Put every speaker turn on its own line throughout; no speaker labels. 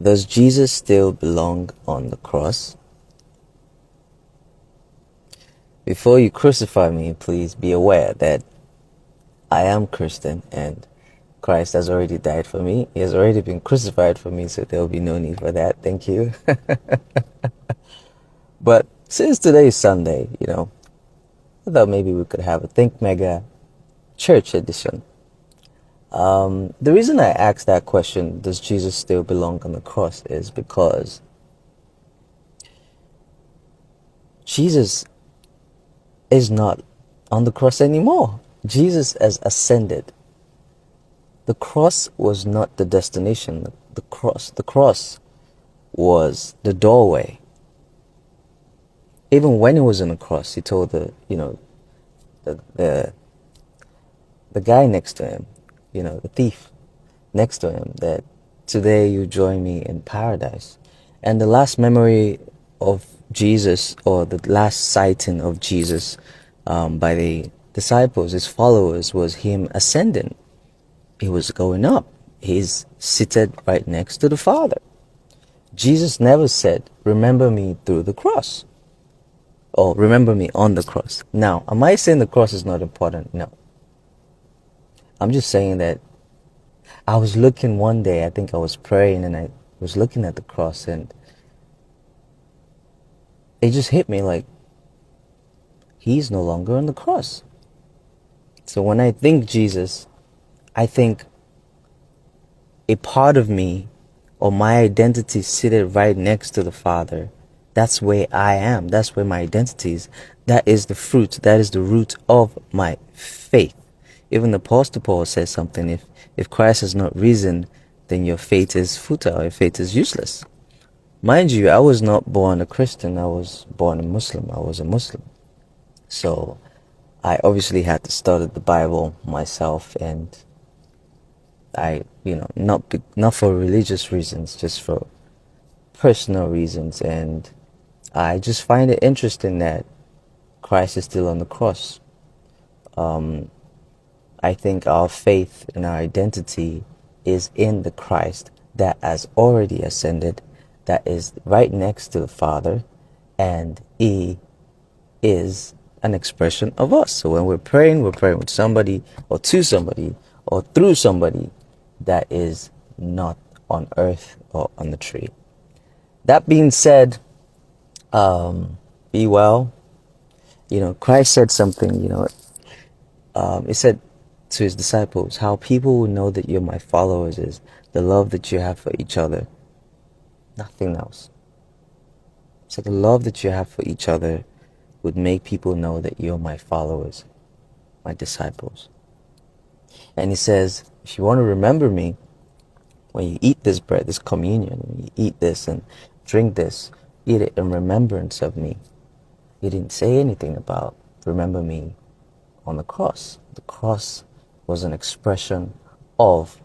Does Jesus still belong on the cross? Before you crucify me, please be aware that I am Christian and Christ has already died for me. He has already been crucified for me, so there will be no need for that. Thank you. But since today is Sunday, I thought maybe we could have a 𝐷𝐞𝐬𝐿 church edition. The reason I asked that question, does Jesus still belong on the cross, is because Jesus is not on the cross anymore. Jesus has ascended. The cross was not the destination. The cross was the doorway. Even when he was on the cross, he told the guy next to him, the thief next to him, that today you join me in paradise. And the last memory of Jesus, or the last sighting of Jesus by the disciples, his followers, was him ascending. He was going up. He's seated right next to the Father. Jesus never said, remember me through the cross, or remember me on the cross. Now, am I saying the cross is not important? No. I'm just saying that I was looking one day, I think I was praying, and I was looking at the cross, and it just hit me like, he's no longer on the cross. So when I think Jesus, I think a part of me, or my identity, seated right next to the Father. That's where I am. That's where my identity is. That is the fruit. That is the root of my faith. Even the Apostle Paul says something. If Christ has not risen, then your faith is futile. Your faith is useless. Mind you, I was not born a Christian. I was born a Muslim. I was a Muslim. So I obviously had to study the Bible myself, and I, not for religious reasons, just for personal reasons. And I just find it interesting that Christ is still on the cross. I think our faith and our identity is in the Christ that has already ascended, that is right next to the Father, and he is an expression of us. So when we're praying with somebody, or to somebody, or through somebody that is not on earth or on the tree. That being said, be well. Christ said something, he said to his disciples, how people will know that you're my followers is the love that you have for each other. Nothing else. So the love that you have for each other would make people know that you're my followers, my disciples. And he says, if you want to remember me, when you eat this bread, this communion, when you eat this and drink this, eat it in remembrance of me. He didn't say anything about remember me on the cross. The cross was an expression of,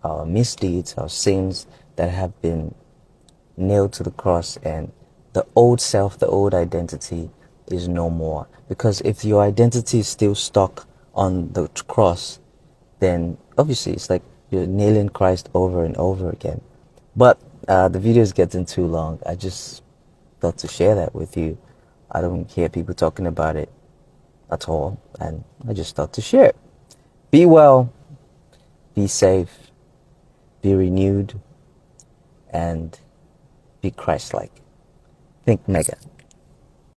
our misdeeds, our sins that have been nailed to the cross, and the old self, the old identity is no more. Because if your identity is still stuck on the cross, then obviously it's like you're nailing Christ over and over again. But the video is getting too long. I just thought to share that with you. I don't hear people talking about it at all, and I just thought to share it. Be well, be safe, be renewed, and be Christ-like. 𝐷𝐞𝐬𝐿.